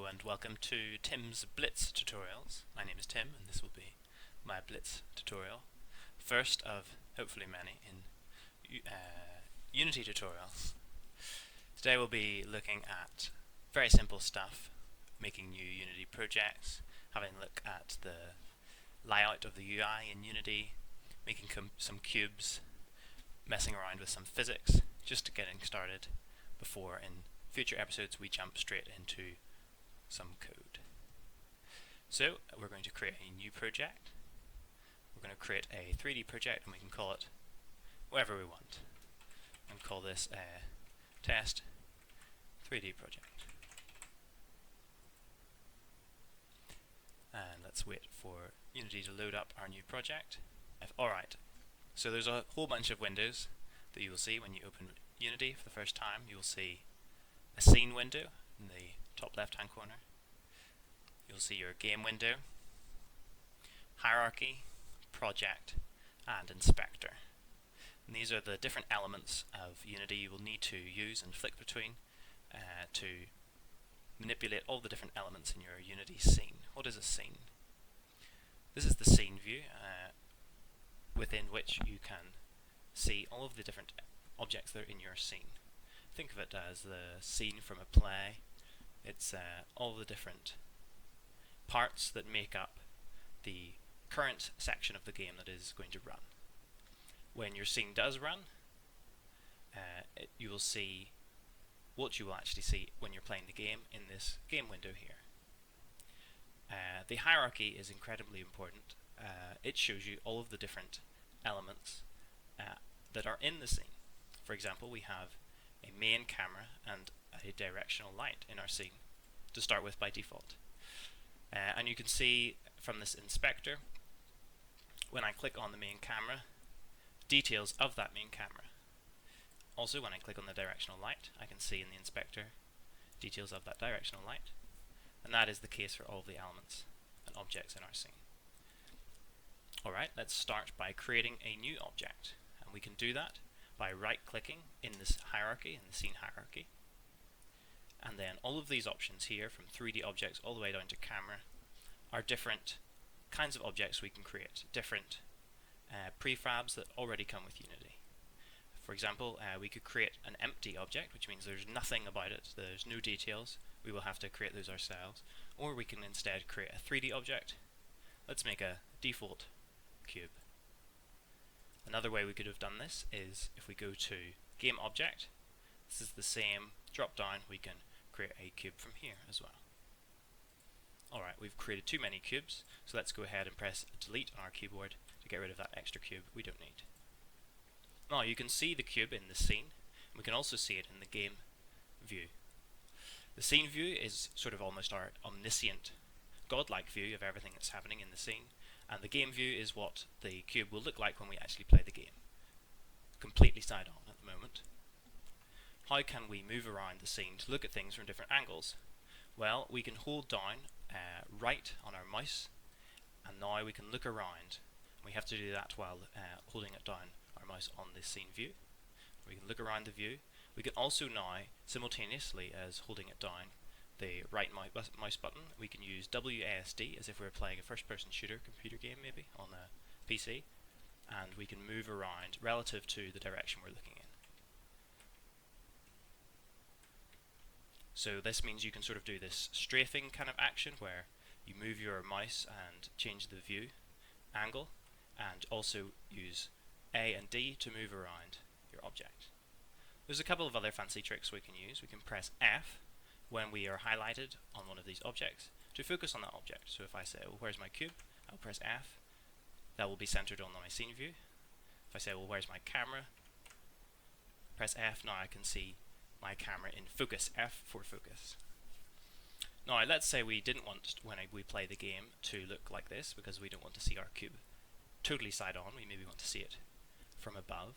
Hello and welcome to Tim's Blitz tutorials. My name is Tim and this will be my Blitz tutorial. First of hopefully many in Unity tutorials. Today we'll be looking at very simple stuff, making new Unity projects, having a look at the layout of the UI in Unity, making some cubes, messing around with some physics, just getting started before in future episodes we jump straight into some code. So we're going to create a new project. We're going to create a 3D project and we can call it whatever we want. And call this a test 3D project. And let's wait for Unity to load up our new project. Alright, so there's a whole bunch of windows that you will see when you open Unity for the first time. You will see a scene window in the top left hand corner. You'll see your game window, hierarchy, project, and inspector. And these are the different elements of Unity you will need to use and flick between to manipulate all the different elements in your Unity scene. What is a scene? This is the scene view within which you can see all of the different objects that are in your scene. Think of it as the scene from a play. It's all the different parts that make up the current section of the game that is going to run. When your scene does run, you will see what you will actually see when you're playing the game in this game window here. The hierarchy is incredibly important. It shows you all of the different elements that are in the scene. For example, we have a main camera and a directional light in our scene to start with by default. And you can see from this inspector, when I click on the main camera, details of that main camera. Also, when I click on the directional light, I can see in the inspector details of that directional light. And that is the case for all of the elements and objects in our scene. Alright, let's start by creating a new object. And we can do that by right-clicking in this hierarchy, in the scene hierarchy. And then all of these options here, from 3D objects all the way down to camera, are different kinds of objects we can create, different prefabs that already come with Unity. For example, we could create an empty object, which means there's nothing about it, there's no details, we will have to create those ourselves. Or we can instead create a 3D object. Let's make a default cube. Another way we could have done this is if we go to game object, this is the same drop down, we can create a cube from here as well. Alright, we've created too many cubes, so let's go ahead and press delete on our keyboard to get rid of that extra cube we don't need. Now you can see the cube in the scene, and we can also see it in the game view. The scene view is sort of almost our omniscient, godlike view of everything that's happening in the scene, and the game view is what the cube will look like when we actually play the game. Completely side on at the moment. How can we move around the scene to look at things from different angles? Well, we can hold down right on our mouse, and now we can look around. We have to do that while holding it down our mouse on the scene view. We can look around the view. We can also now, simultaneously as holding it down, the right mouse button, we can use WASD as if we were playing a first-person shooter computer game maybe on a PC, and we can move around relative to the direction we're looking in. So this means you can sort of do this strafing kind of action where you move your mouse and change the view angle, and also use A and D to move around your object. There's a couple of other fancy tricks we can use. We can press F when we are highlighted on one of these objects to focus on that object. So if I say, well, where's my cube? I'll press F. That will be centered on my scene view. If I say, well, where's my camera? Press F. Now I can see my camera in focus. F for focus. Now let's say we didn't want, when we play the game, to look like this because we don't want to see our cube totally side on. We maybe want to see it from above.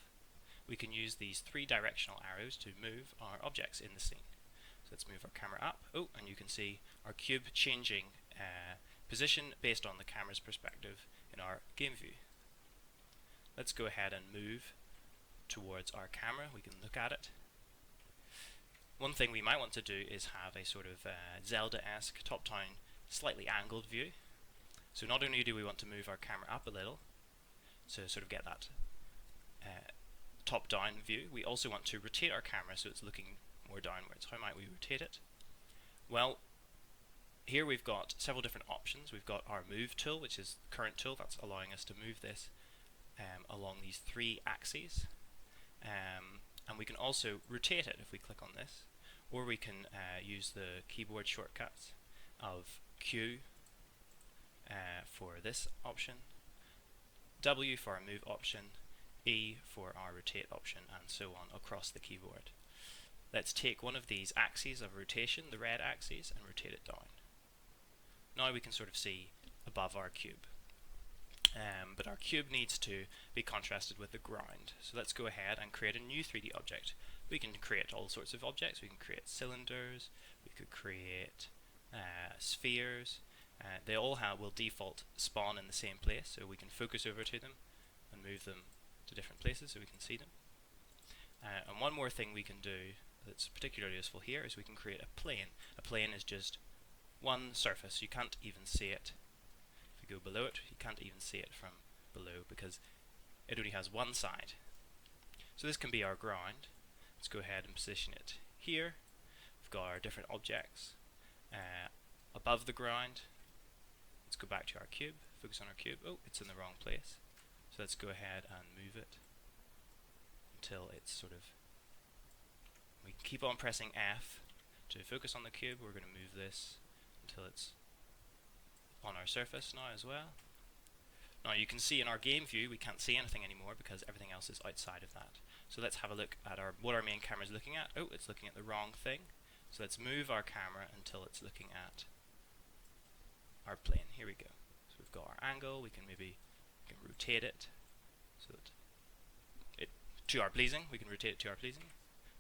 We can use these 3 directional arrows to move our objects in the scene. So let's move our camera up. Oh, and you can see our cube changing position based on the camera's perspective in our game view. Let's go ahead and move towards our camera. We can look at it. One thing we might want to do is have a sort of Zelda-esque top-down, slightly angled view. So not only do we want to move our camera up a little to sort of get that top-down view, we also want to rotate our camera so it's looking more downwards. How might we rotate it? Well, here we've got several different options. We've got our move tool, which is the current tool that's allowing us to move this along these 3 axes. And we can also rotate it if we click on this, or we can use the keyboard shortcuts of Q for this option, W for our move option, E for our rotate option, and so on across the keyboard. Let's take one of these axes of rotation, the red axis, and rotate it down. Now we can sort of see above our cube. But our cube needs to be contrasted with the ground. So let's go ahead and create a new 3D object. We can create all sorts of objects. We can create cylinders, we could create spheres. They all will default spawn in the same place, so we can focus over to them and move them to different places so we can see them. And one more thing we can do that's particularly useful here is we can create a plane. A plane is just one surface. You can't even see it. If you go below it, you can't even see it from below because it only has one side. So this can be our ground. Let's go ahead and position it here. We've got our different objects above the ground. Let's go back to our cube, focus on our cube. Oh, it's in the wrong place. So let's go ahead and move it until it's sort of, we can keep on pressing F to focus on the cube. We're going to move this until it's on our surface now as well. Now you can see in our game view we can't see anything anymore because everything else is outside of that. So let's have a look at what our main camera is looking at. Oh, it's looking at the wrong thing. So let's move our camera until it's looking at our plane. Here we go. So we've got our angle. We can rotate it so that it to our pleasing. We can rotate it to our pleasing.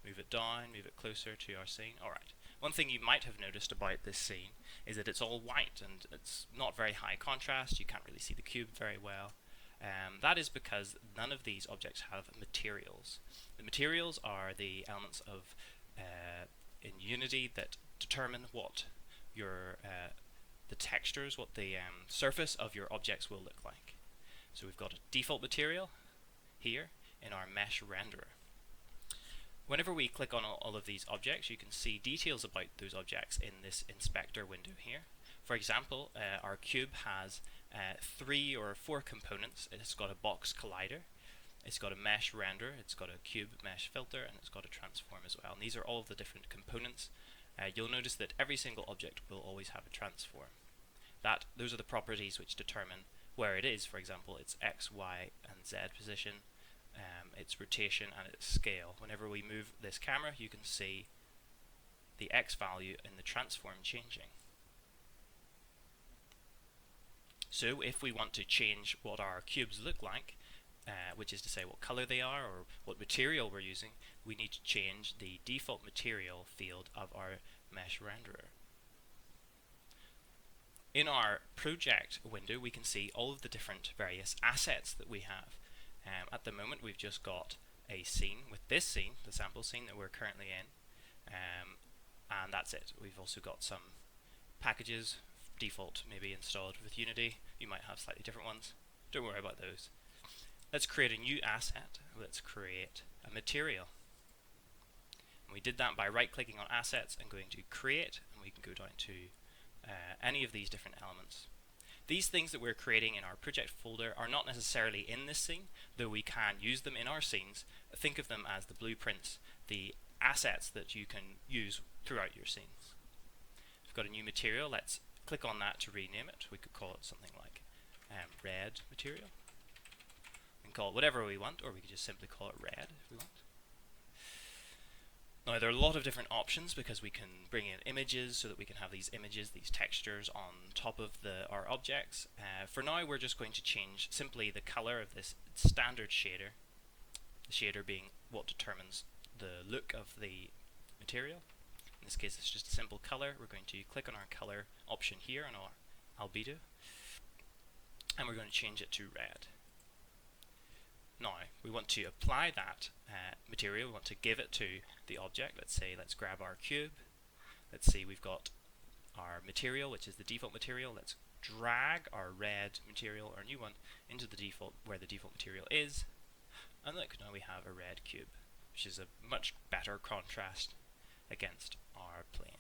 Move it down, move it closer to our scene. Alright. One thing you might have noticed about this scene is that it's all white and it's not very high contrast. You can't really see the cube very well. That is because none of these objects have materials. The materials are the elements of in Unity that determine what your the textures, what the surface of your objects will look like. So we've got a default material here in our mesh renderer. Whenever we click on all of these objects, you can see details about those objects in this inspector window here. For example, our cube has 3 or 4 components. It's got a box collider, it's got a mesh render, it's got a cube mesh filter, and it's got a transform as well. And these are all of the different components. You'll notice that every single object will always have a transform. Those are the properties which determine where it is. For example, its X, Y, and Z position, its rotation, and its scale. Whenever we move this camera, you can see the X value in the transform changing. So if we want to change what our cubes look like, which is to say what color they are or what material we're using, we need to change the default material field of our mesh renderer. In our project window, we can see all of the different various assets that we have. At the moment, we've just got a scene with this scene, the sample scene that we're currently in, and that's it. We've also got some packages, default maybe installed with Unity. You might have slightly different ones. Don't worry about those. Let's create a new asset. Let's create a material. And we did that by right-clicking on assets and going to create, and we can go down to any of these different elements. These things that we're creating in our project folder are not necessarily in this scene, though we can use them in our scenes. Think of them as the blueprints, the assets that you can use throughout your scenes. We've got a new material. Let's click on that to rename it. We could call it something like red material. We can call it whatever we want, or we could just simply call it red if we want. Now there are a lot of different options because we can bring in images so that we can have these images, these textures on top of our objects. For now we're just going to change simply the color of this standard shader, the shader being what determines the look of the material. In this case it's just a simple color. We're going to click on our color option here on our albedo, and we're going to change it to red. Now, we want to apply that material, we want to give it to the object. Let's grab our cube. Let's see, we've got our material, which is the default material. Let's drag our red material, our new one, into the default, where the default material is. And look, now we have a red cube, which is a much better contrast against our plane.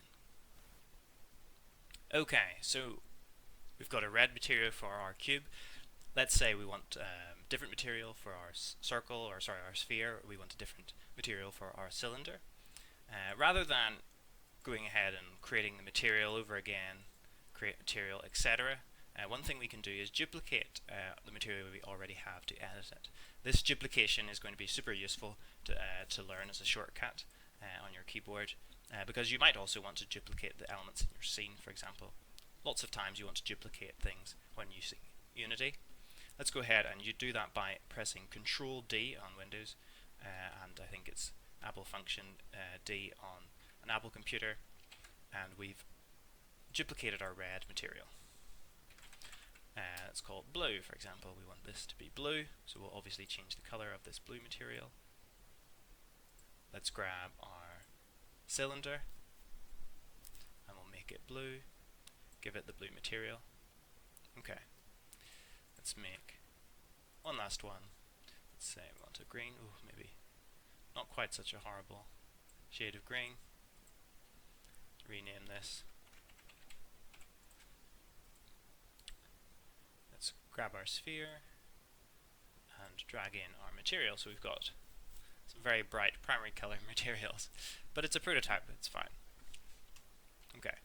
Okay, so we've got a red material for our cube. Let's say we want different material for our our sphere. We want a different material for our cylinder. Rather than going ahead and creating the material over again, create material, etc., one thing we can do is duplicate the material we already have to edit it. This duplication is going to be super useful to learn as a shortcut on your keyboard, because you might also want to duplicate the elements in your scene, for example. Lots of times you want to duplicate things when you see Unity. Let's go ahead and you do that by pressing Control D on Windows, and I think it's Apple function D on an Apple computer, and we've duplicated our red material. Let's call it blue, for example. We want this to be blue, so we'll obviously change the color of this blue material. Let's grab our cylinder, and we'll make it blue, give it the blue material. Okay. Let's make one last one. Let's say we want a green. Oh, maybe not quite such a horrible shade of green. Let's rename this. Let's grab our sphere and drag in our material. So we've got some very bright primary color materials, but it's a prototype, it's fine. Okay.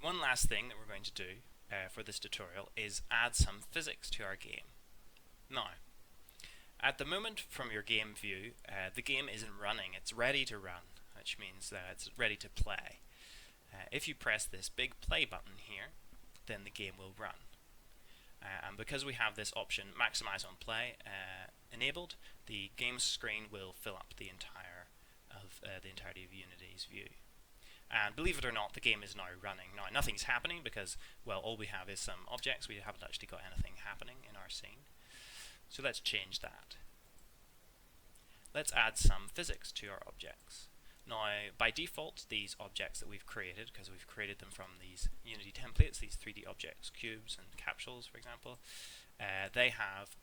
One last thing that we're going to do for this tutorial is add some physics to our game. Now, at the moment from your game view, the game isn't running, it's ready to run, which means that it's ready to play. If you press this big play button here, then the game will run. And because we have this option, maximize on play, enabled, the game screen will fill up the entirety of Unity's view. And believe it or not, the game is now running. Now, nothing's happening because, well, all we have is some objects. We haven't actually got anything happening in our scene. So let's change that. Let's add some physics to our objects. Now, by default, these objects that we've created, because we've created them from these Unity templates, these 3D objects, cubes and capsules, for example, they have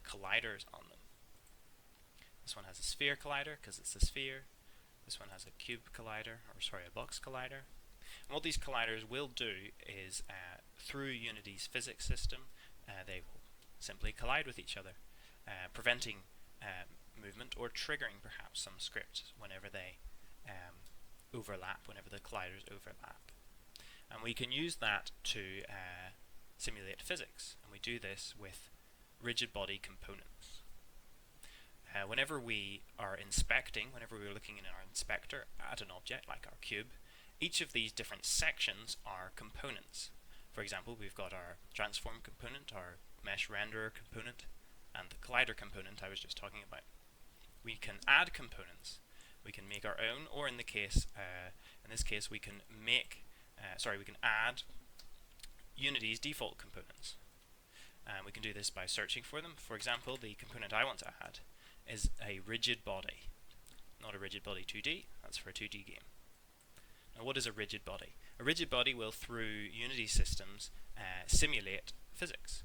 colliders on them. This one has a sphere collider because it's a sphere. This one has a cube collider, or sorry, a box collider. And what these colliders will do is, through Unity's physics system, they will simply collide with each other, preventing movement or triggering perhaps some script whenever they overlap, whenever the colliders overlap. And we can use that to simulate physics, and we do this with rigid body components. Whenever we are inspecting, whenever we're looking in our inspector at an object like our cube, each of these different sections are components. For example, we've got our transform component, our mesh renderer component, and the collider component I was just talking about. We can add components. We can make our own, or in this case, we can we can add Unity's default components. And we can do this by searching for them. For example, the component I want to add is a rigid body. Not a rigid body 2D, that's for a 2D game. Now, what is a rigid body? A rigid body will, through Unity systems, simulate physics.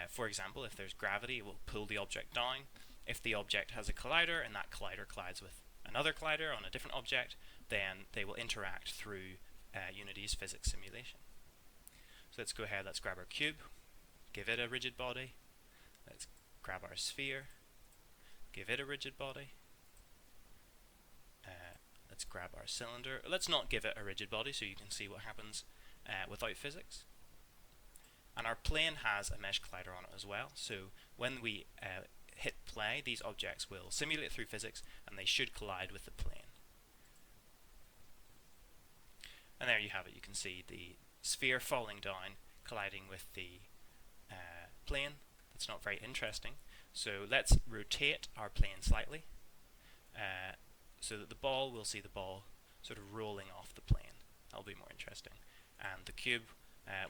For example, if there's gravity, it will pull the object down. If the object has a collider and that collider collides with another collider on a different object, then they will interact through Unity's physics simulation. So let's go ahead, let's grab our cube, give it a rigid body. Let's grab our sphere, give it a rigid body. Let's grab our cylinder. Let's not give it a rigid body so you can see what happens without physics. And our plane has a mesh collider on it as well, so when we hit play, these objects will simulate through physics and they should collide with the plane. And there you have it. You can see the sphere falling down, colliding with the plane. That's not very interesting. So let's rotate our plane slightly so that we'll see the ball sort of rolling off the plane. That'll be more interesting. And the cube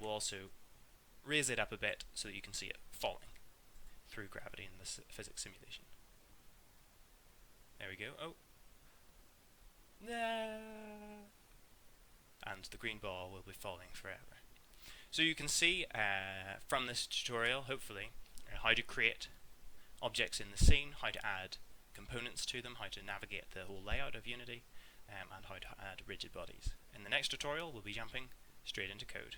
will also raise it up a bit so that you can see it falling through gravity in this physics simulation. There we go. Oh. And the green ball will be falling forever. So you can see from this tutorial, hopefully, how to create objects in the scene, how to add components to them, how to navigate the whole layout of Unity, and how to add rigid bodies. In the next tutorial, we'll be jumping straight into code.